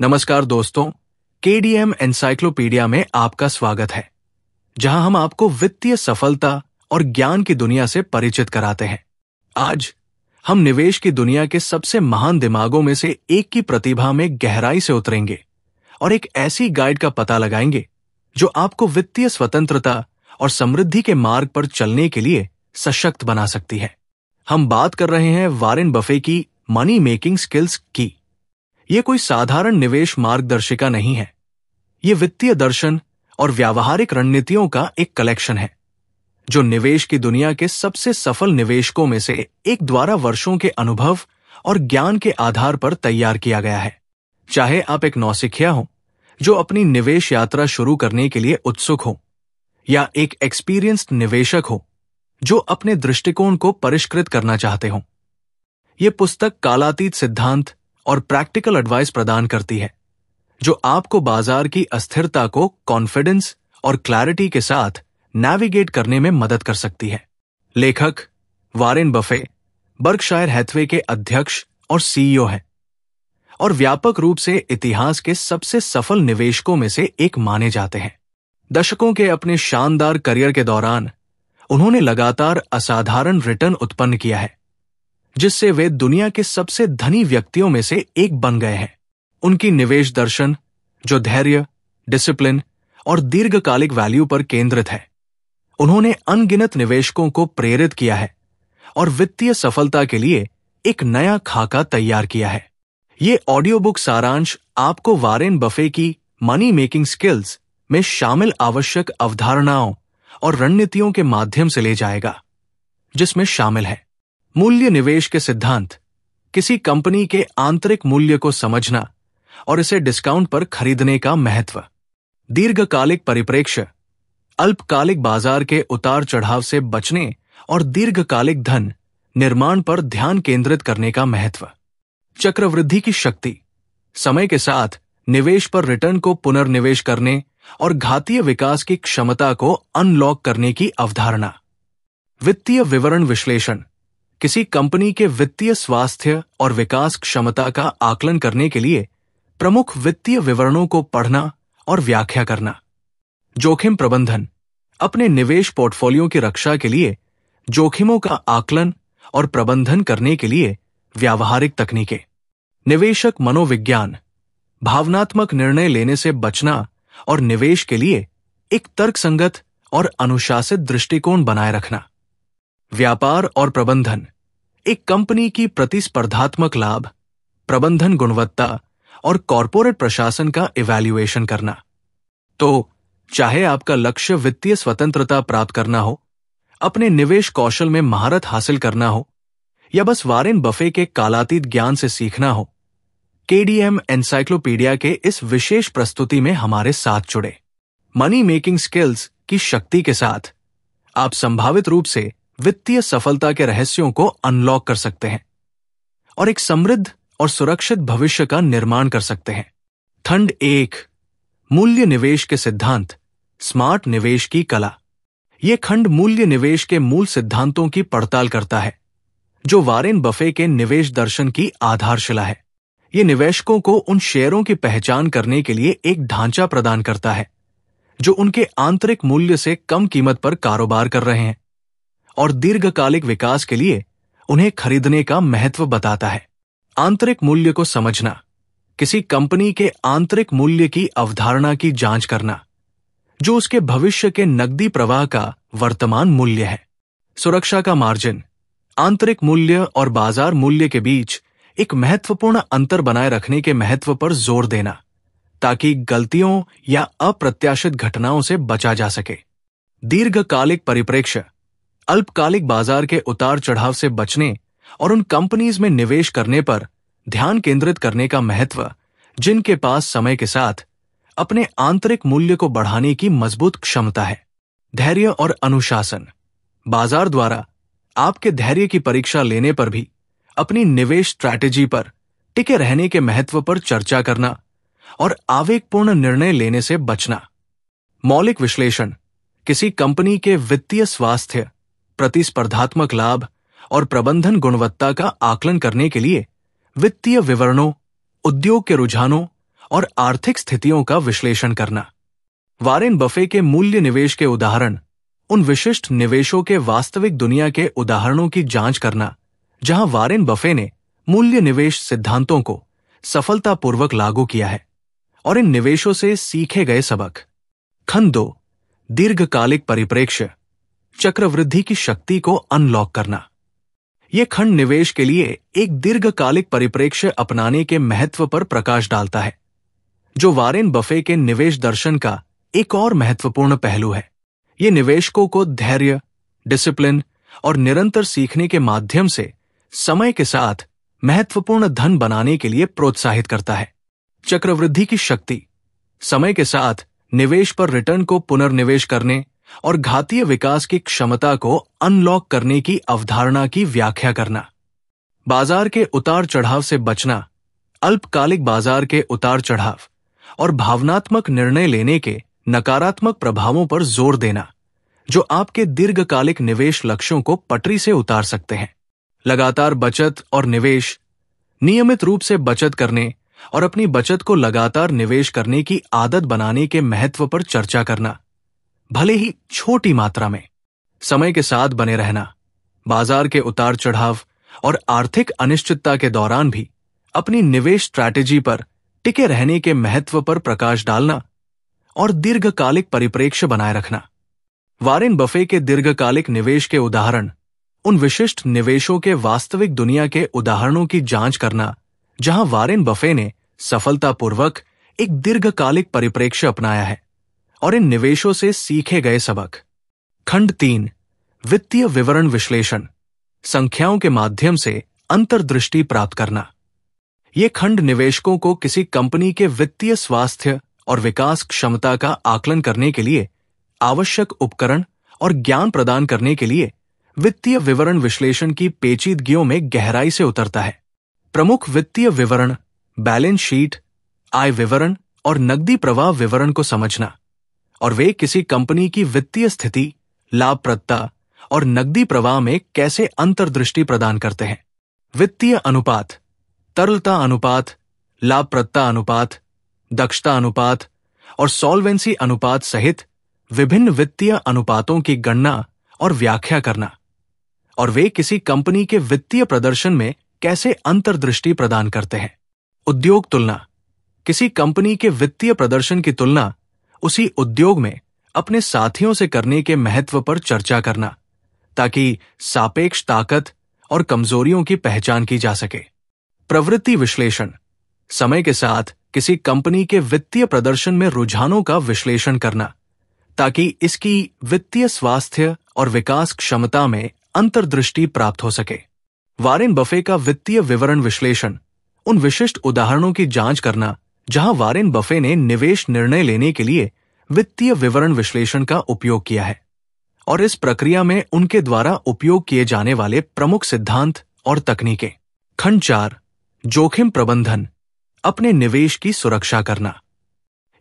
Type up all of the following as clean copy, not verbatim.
नमस्कार दोस्तों, KDM encyclopedia में आपका स्वागत है, जहां हम आपको वित्तीय सफलता और ज्ञान की दुनिया से परिचित कराते हैं। आज हम निवेश की दुनिया के सबसे महान दिमागों में से एक की प्रतिभा में गहराई से उतरेंगे और एक ऐसी गाइड का पता लगाएंगे जो आपको वित्तीय स्वतंत्रता और समृद्धि के मार्ग पर चलने के लिए सशक्त बना सकती है। हम बात कर रहे हैं वॉरेन बफे की मनी मेकिंग स्किल्स की। ये कोई साधारण निवेश मार्गदर्शिका नहीं है। ये वित्तीय दर्शन और व्यावहारिक रणनीतियों का एक कलेक्शन है जो निवेश की दुनिया के सबसे सफल निवेशकों में से एक द्वारा वर्षों के अनुभव और ज्ञान के आधार पर तैयार किया गया है। चाहे आप एक नौसिखिया हो जो अपनी निवेश यात्रा शुरू करने के लिए उत्सुक हो, या एक एक्सपीरियंस्ड निवेशक हो जो अपने दृष्टिकोण को परिष्कृत करना चाहते हो, ये पुस्तक कालातीत सिद्धांत और प्रैक्टिकल एडवाइस प्रदान करती है जो आपको बाजार की अस्थिरता को कॉन्फिडेंस और क्लैरिटी के साथ नेविगेट करने में मदद कर सकती है। लेखक वॉरेन बफे बर्कशायर हैथवे के अध्यक्ष और सीईओ हैं और व्यापक रूप से इतिहास के सबसे सफल निवेशकों में से एक माने जाते हैं। दशकों के अपने शानदार करियर के दौरान उन्होंने लगातार असाधारण रिटर्न उत्पन्न किया है, जिससे वे दुनिया के सबसे धनी व्यक्तियों में से एक बन गए हैं। उनकी निवेश दर्शन, जो धैर्य, डिसिप्लिन और दीर्घकालिक वैल्यू पर केंद्रित है, उन्होंने अनगिनत निवेशकों को प्रेरित किया है और वित्तीय सफलता के लिए एक नया खाका तैयार किया है। ये ऑडियो बुक सारांश आपको वॉरेन बफे की मनी मेकिंग स्किल्स में शामिल आवश्यक अवधारणाओं और रणनीतियों के माध्यम से ले जाएगा, जिसमें शामिल है मूल्य निवेश के सिद्धांत, किसी कंपनी के आंतरिक मूल्य को समझना और इसे डिस्काउंट पर खरीदने का महत्व, दीर्घकालिक परिप्रेक्ष्य, अल्पकालिक बाजार के उतार चढ़ाव से बचने और दीर्घकालिक धन निर्माण पर ध्यान केंद्रित करने का महत्व, चक्रवृद्धि की शक्ति, समय के साथ निवेश पर रिटर्न को पुनर्निवेश करने और घातीय विकास की क्षमता को अनलॉक करने की अवधारणा, वित्तीय विवरण विश्लेषण, किसी कंपनी के वित्तीय स्वास्थ्य और विकास क्षमता का आकलन करने के लिए प्रमुख वित्तीय विवरणों को पढ़ना और व्याख्या करना, जोखिम प्रबंधन, अपने निवेश पोर्टफोलियो की रक्षा के लिए जोखिमों का आकलन और प्रबंधन करने के लिए व्यावहारिक तकनीकें, निवेशक मनोविज्ञान, भावनात्मक निर्णय लेने से बचना और निवेश के लिए एक तर्कसंगत और अनुशासित दृष्टिकोण बनाए रखना, व्यापार और प्रबंधन, एक कंपनी की प्रतिस्पर्धात्मक लाभ, प्रबंधन गुणवत्ता और कॉरपोरेट प्रशासन का इवैल्यूएशन करना। तो चाहे आपका लक्ष्य वित्तीय स्वतंत्रता प्राप्त करना हो, अपने निवेश कौशल में महारत हासिल करना हो, या बस वॉरेन बफे के कालातीत ज्ञान से सीखना हो, केडीएम एनसाइक्लोपीडिया के इस विशेष प्रस्तुति में हमारे साथ जुड़े। मनी मेकिंग स्किल्स की शक्ति के साथ आप संभावित रूप से वित्तीय सफलता के रहस्यों को अनलॉक कर सकते हैं और एक समृद्ध और सुरक्षित भविष्य का निर्माण कर सकते हैं। खंड 1, मूल्य निवेश के सिद्धांत, स्मार्ट निवेश की कला। यह खंड मूल्य निवेश के मूल सिद्धांतों की पड़ताल करता है, जो वॉरेन बफे के निवेश दर्शन की आधारशिला है। यह निवेशकों को उन शेयरों की पहचान करने के लिए एक ढांचा प्रदान करता है जो उनके आंतरिक मूल्य से कम कीमत पर कारोबार कर रहे हैं, और दीर्घकालिक विकास के लिए उन्हें खरीदने का महत्व बताता है। आंतरिक मूल्य को समझना, किसी कंपनी के आंतरिक मूल्य की अवधारणा की जांच करना, जो उसके भविष्य के नकदी प्रवाह का वर्तमान मूल्य है। सुरक्षा का मार्जिन, आंतरिक मूल्य और बाजार मूल्य के बीच एक महत्वपूर्ण अंतर बनाए रखने के महत्व पर जोर देना, ताकि गलतियों या अप्रत्याशित घटनाओं से बचा जा सके। दीर्घकालिक परिप्रेक्ष्य, अल्पकालिक बाजार के उतार चढ़ाव से बचने और उन कंपनीज में निवेश करने पर ध्यान केंद्रित करने का महत्व, जिनके पास समय के साथ अपने आंतरिक मूल्य को बढ़ाने की मजबूत क्षमता है। धैर्य और अनुशासन, बाजार द्वारा आपके धैर्य की परीक्षा लेने पर भी अपनी निवेश स्ट्रैटेजी पर टिके रहने के महत्व पर चर्चा करना और आवेगपूर्ण निर्णय लेने से बचना। मौलिक विश्लेषण, किसी कंपनी के वित्तीय स्वास्थ्य, प्रतिस्पर्धात्मक लाभ और प्रबंधन गुणवत्ता का आकलन करने के लिए वित्तीय विवरणों, उद्योग के रुझानों और आर्थिक स्थितियों का विश्लेषण करना। वारेन बफे के मूल्य निवेश के उदाहरण उन विशिष्ट निवेशों के वास्तविक दुनिया के उदाहरणों की जांच करना जहां वारेन बफे ने मूल्य निवेश सिद्धांतों को सफलतापूर्वक लागू किया है, और इन निवेशों से सीखे गए सबक। खंड 2, दीर्घकालिक परिप्रेक्ष्य, चक्रवृद्धि की शक्ति को अनलॉक करना। यह खंड निवेश के लिए एक दीर्घकालिक परिप्रेक्ष्य अपनाने के महत्व पर प्रकाश डालता है, जो वारेन बफे के निवेश दर्शन का एक और महत्वपूर्ण पहलू है। यह निवेशकों को धैर्य, डिसिप्लिन और निरंतर सीखने के माध्यम से समय के साथ महत्वपूर्ण धन बनाने के लिए प्रोत्साहित करता है। चक्रवृद्धि की शक्ति, समय के साथ निवेश पर रिटर्न को पुनर्निवेश करने और घातीय विकास की क्षमता को अनलॉक करने की अवधारणा की व्याख्या करना। बाजार के उतार चढ़ाव से बचना, अल्पकालिक बाजार के उतार चढ़ाव और भावनात्मक निर्णय लेने के नकारात्मक प्रभावों पर जोर देना, जो आपके दीर्घकालिक निवेश लक्ष्यों को पटरी से उतार सकते हैं। लगातार बचत और निवेश, नियमित रूप से बचत करने और अपनी बचत को लगातार निवेश करने की आदत बनाने के महत्व पर चर्चा करना, भले ही छोटी मात्रा में। समय के साथ बने रहना, बाजार के उतार चढ़ाव और आर्थिक अनिश्चितता के दौरान भी अपनी निवेश स्ट्रैटेजी पर टिके रहने के महत्व पर प्रकाश डालना और दीर्घकालिक परिप्रेक्ष्य बनाए रखना। वारेन बफे के दीर्घकालिक निवेश के उदाहरण उन विशिष्ट निवेशों के वास्तविक दुनिया के उदाहरणों की जांच करना जहां वारेन बफे ने सफलतापूर्वक एक दीर्घकालिक परिप्रेक्ष्य अपनाया है, और इन निवेशों से सीखे गए सबक। खंड 3, वित्तीय विवरण विश्लेषण, संख्याओं के माध्यम से अंतर्दृष्टि प्राप्त करना। यह खंड निवेशकों को किसी कंपनी के वित्तीय स्वास्थ्य और विकास क्षमता का आकलन करने के लिए आवश्यक उपकरण और ज्ञान प्रदान करने के लिए वित्तीय विवरण विश्लेषण की पेचीदगियों में गहराई से उतरता है। प्रमुख वित्तीय विवरण, बैलेंस शीट, आय विवरण और नकदी प्रवाह विवरण को समझना, और वे किसी कंपनी की वित्तीय स्थिति, लाभप्रदता और नकदी प्रवाह में कैसे अंतर्दृष्टि प्रदान करते हैं। वित्तीय अनुपात, तरलता अनुपात, लाभप्रदता अनुपात, दक्षता अनुपात और सॉल्वेंसी अनुपात सहित विभिन्न वित्तीय अनुपातों की गणना और व्याख्या करना, और वे किसी कंपनी के वित्तीय प्रदर्शन में कैसे अंतर्दृष्टि प्रदान करते हैं। उद्योग तुलना, किसी कंपनी के वित्तीय प्रदर्शन की तुलना उसी उद्योग में अपने साथियों से करने के महत्व पर चर्चा करना, ताकि सापेक्ष ताकत और कमजोरियों की पहचान की जा सके। प्रवृत्ति विश्लेषण, समय के साथ किसी कंपनी के वित्तीय प्रदर्शन में रुझानों का विश्लेषण करना, ताकि इसकी वित्तीय स्वास्थ्य और विकास क्षमता में अंतर्दृष्टि प्राप्त हो सके। वारेन बफे का वित्तीय विवरण विश्लेषण उन विशिष्ट उदाहरणों की जांच करना जहां वारेन बफे ने निवेश निर्णय लेने के लिए वित्तीय विवरण विश्लेषण का उपयोग किया है, और इस प्रक्रिया में उनके द्वारा उपयोग किए जाने वाले प्रमुख सिद्धांत और तकनीकें। खंड 4, जोखिम प्रबंधन, अपने निवेश की सुरक्षा करना।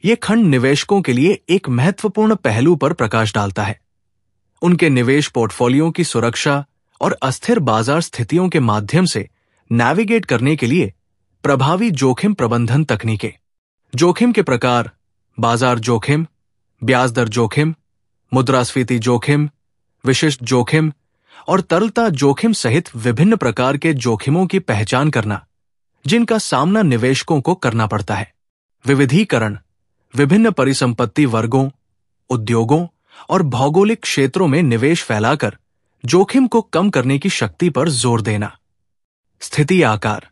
यह खंड निवेशकों के लिए एक महत्वपूर्ण पहलू पर प्रकाश डालता है, उनके निवेश पोर्टफोलियो की सुरक्षा और अस्थिर बाजार स्थितियों के माध्यम से नेविगेट करने के लिए प्रभावी जोखिम प्रबंधन तकनीकें। जोखिम के प्रकार, बाजार जोखिम, ब्याज दर जोखिम, मुद्रास्फीति जोखिम, विशिष्ट जोखिम और तरलता जोखिम सहित विभिन्न प्रकार के जोखिमों की पहचान करना, जिनका सामना निवेशकों को करना पड़ता है। विविधीकरण, विभिन्न परिसंपत्ति वर्गों, उद्योगों और भौगोलिक क्षेत्रों में निवेश फैलाकर जोखिम को कम करने की शक्ति पर जोर देना। स्थिति आकार,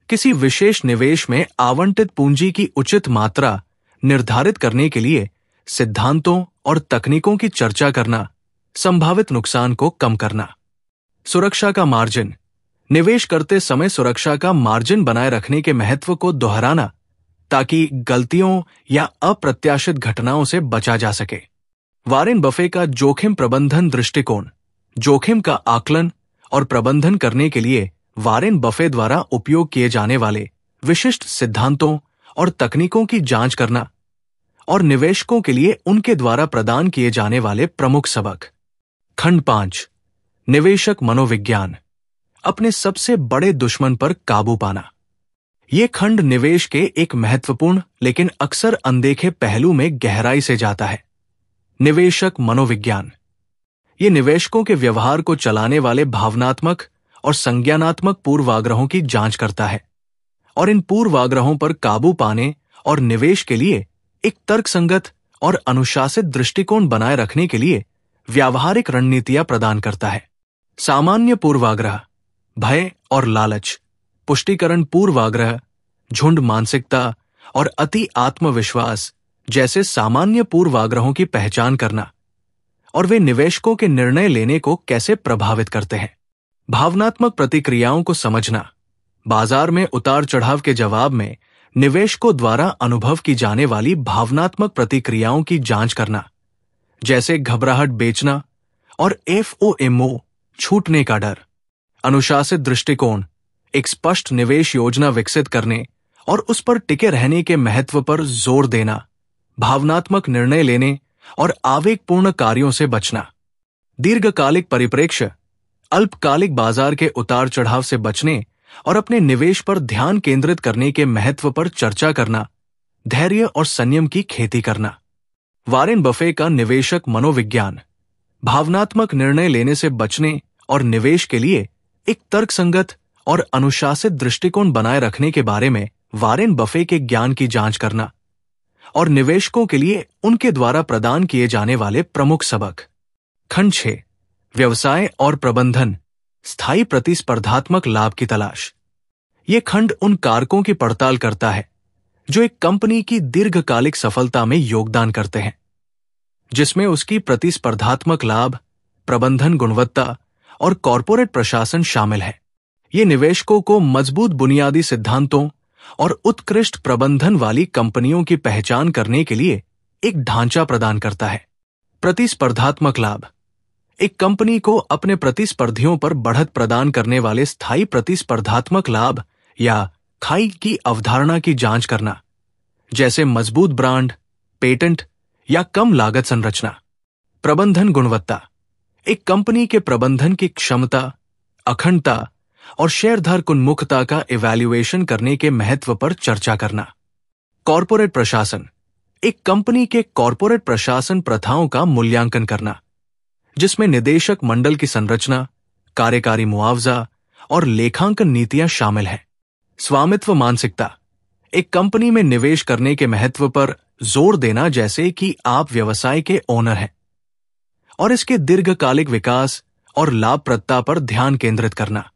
किसी विशेष निवेश में आवंटित पूंजी की उचित मात्रा निर्धारित करने के लिए सिद्धांतों और तकनीकों की चर्चा करना, संभावित नुकसान को कम करना। सुरक्षा का मार्जिन, निवेश करते समय सुरक्षा का मार्जिन बनाए रखने के महत्व को दोहराना, ताकि गलतियों या अप्रत्याशित घटनाओं से बचा जा सके। वारेन बफे का जोखिम प्रबंधन दृष्टिकोण, जोखिम का आकलन और प्रबंधन करने के लिए वारेन बफे द्वारा उपयोग किए जाने वाले विशिष्ट सिद्धांतों और तकनीकों की जांच करना, और निवेशकों के लिए उनके द्वारा प्रदान किए जाने वाले प्रमुख सबक। खंड 5, निवेशक मनोविज्ञान, अपने सबसे बड़े दुश्मन पर काबू पाना। ये खंड निवेश के एक महत्वपूर्ण लेकिन अक्सर अनदेखे पहलू में गहराई से जाता है। निवेशक मनोविज्ञान। ये निवेशकों के व्यवहार को चलाने वाले भावनात्मक और संज्ञानात्मक पूर्वाग्रहों की जांच करता है और इन पूर्वाग्रहों पर काबू पाने और निवेश के लिए एक तर्कसंगत और अनुशासित दृष्टिकोण बनाए रखने के लिए व्यावहारिक रणनीतियां प्रदान करता है। सामान्य पूर्वाग्रह, भय और लालच, पुष्टिकरण पूर्वाग्रह, झुंड मानसिकता और अति आत्मविश्वास जैसे सामान्य पूर्वाग्रहों की पहचान करना और वे निवेशकों के निर्णय लेने को कैसे प्रभावित करते हैं। भावनात्मक प्रतिक्रियाओं को समझना। बाजार में उतार चढ़ाव के जवाब में निवेशकों द्वारा अनुभव की जाने वाली भावनात्मक प्रतिक्रियाओं की जांच करना, जैसे घबराहट, बेचना और FOMO, छूटने का डर। अनुशासित दृष्टिकोण। एक स्पष्ट निवेश योजना विकसित करने और उस पर टिके रहने के महत्व पर जोर देना, भावनात्मक निर्णय लेने और आवेगपूर्ण कार्यों से बचना। दीर्घकालिक परिप्रेक्ष्य। अल्पकालिक बाजार के उतार चढ़ाव से बचने और अपने निवेश पर ध्यान केंद्रित करने के महत्व पर चर्चा करना, धैर्य और संयम की खेती करना। वारेन बफे का निवेशक मनोविज्ञान। भावनात्मक निर्णय लेने से बचने और निवेश के लिए एक तर्कसंगत और अनुशासित दृष्टिकोण बनाए रखने के बारे में वारेन बफे के ज्ञान की जांच करना और निवेशकों के लिए उनके द्वारा प्रदान किए जाने वाले प्रमुख सबक। खंड 6। व्यवसाय और प्रबंधन, स्थायी प्रतिस्पर्धात्मक लाभ की तलाश। ये खंड उन कारकों की पड़ताल करता है जो एक कंपनी की दीर्घकालिक सफलता में योगदान करते हैं, जिसमें उसकी प्रतिस्पर्धात्मक लाभ, प्रबंधन गुणवत्ता और कॉरपोरेट प्रशासन शामिल है। ये निवेशकों को मजबूत बुनियादी सिद्धांतों और उत्कृष्ट प्रबंधन वाली कंपनियों की पहचान करने के लिए एक ढांचा प्रदान करता है। प्रतिस्पर्धात्मक लाभ। एक कंपनी को अपने प्रतिस्पर्धियों पर बढ़त प्रदान करने वाले स्थायी प्रतिस्पर्धात्मक लाभ या खाई की अवधारणा की जांच करना, जैसे मजबूत ब्रांड, पेटेंट या कम लागत संरचना। प्रबंधन गुणवत्ता। एक कंपनी के प्रबंधन की क्षमता, अखंडता और शेयरधारक उन्मुखता का इवैल्यूएशन करने के महत्व पर चर्चा करना। कॉरपोरेट प्रशासन। एक कंपनी के कॉरपोरेट प्रशासन प्रथाओं का मूल्यांकन करना, जिसमें निदेशक मंडल की संरचना, कार्यकारी मुआवजा और लेखांकन नीतियां शामिल हैं। स्वामित्व मानसिकता। एक कंपनी में निवेश करने के महत्व पर जोर देना, जैसे कि आप व्यवसाय के ओनर हैं और इसके दीर्घकालिक विकास और लाभप्रदता पर ध्यान केंद्रित करना।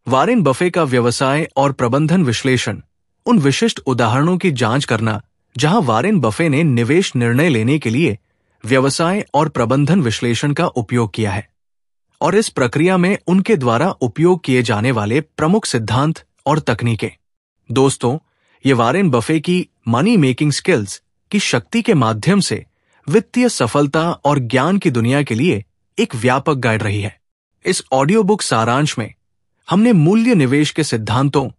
वारेन बफे का व्यवसाय और प्रबंधन विश्लेषण। उन विशिष्ट उदाहरणों की जांच करना जहां वारेन बफे ने निवेश निर्णय लेने के लिए व्यवसाय और प्रबंधन विश्लेषण का उपयोग किया है और इस प्रक्रिया में उनके द्वारा उपयोग किए जाने वाले प्रमुख सिद्धांत और तकनीकें। दोस्तों, ये वारेन बफे की मनी मेकिंग स्किल्स की शक्ति के माध्यम से वित्तीय सफलता और ज्ञान की दुनिया के लिए एक व्यापक गाइड रही है। इस ऑडियो बुक सारांश में हमने मूल्य निवेश के सिद्धांतों,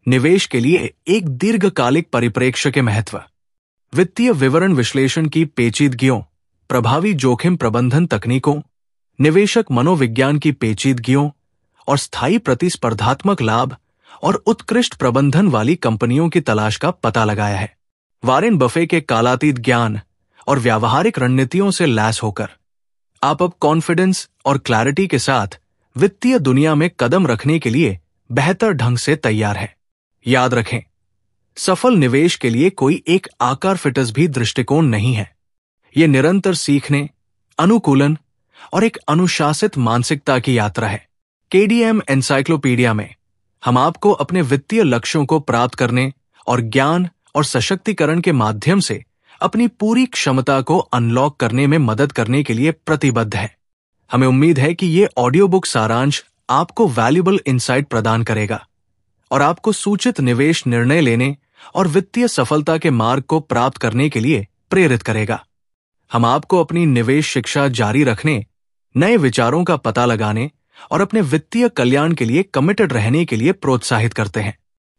निवेश के लिए एक दीर्घकालिक परिप्रेक्ष्य के महत्व, वित्तीय विवरण विश्लेषण की पेचीदगियों, प्रभावी जोखिम प्रबंधन तकनीकों, निवेशक मनोविज्ञान की पेचीदगियों और स्थायी प्रतिस्पर्धात्मक लाभ और उत्कृष्ट प्रबंधन वाली कंपनियों की तलाश का पता लगाया है। वारेन बफे के कालातीत ज्ञान और व्यावहारिक रणनीतियों से लैस होकर आप अब कॉन्फिडेंस और क्लैरिटी के साथ वित्तीय दुनिया में कदम रखने के लिए बेहतर ढंग से तैयार है। याद रखें, सफल निवेश के लिए कोई एक आकार फिटस भी दृष्टिकोण नहीं है। यह निरंतर सीखने, अनुकूलन और एक अनुशासित मानसिकता की यात्रा है। KDM एनसाइक्लोपीडिया में हम आपको अपने वित्तीय लक्ष्यों को प्राप्त करने और ज्ञान और सशक्तिकरण के माध्यम से अपनी पूरी क्षमता को अनलॉक करने में मदद करने के लिए प्रतिबद्ध है। हमें उम्मीद है कि ये ऑडियो बुक सारांश आपको वैल्यूएबल इंसाइट प्रदान करेगा और आपको सूचित निवेश निर्णय लेने और वित्तीय सफलता के मार्ग को प्राप्त करने के लिए प्रेरित करेगा। हम आपको अपनी निवेश शिक्षा जारी रखने, नए विचारों का पता लगाने और अपने वित्तीय कल्याण के लिए कमिटेड रहने के लिए प्रोत्साहित करते हैं।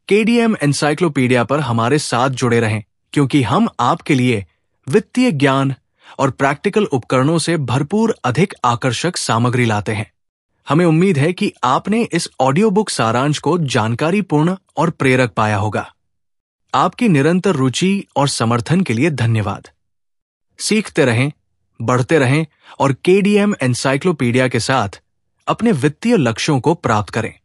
KDM एनसाइक्लोपीडिया पर हमारे साथ जुड़े रहें, क्योंकि हम आपके लिए वित्तीय ज्ञान और प्रैक्टिकल उपकरणों से भरपूर अधिक आकर्षक सामग्री लाते हैं। हमें उम्मीद है कि आपने इस ऑडियो बुक सारांश को जानकारीपूर्ण और प्रेरक पाया होगा। आपकी निरंतर रुचि और समर्थन के लिए धन्यवाद। सीखते रहें, बढ़ते रहें और केडीएम एनसाइक्लोपीडिया के साथ अपने वित्तीय लक्ष्यों को प्राप्त करें।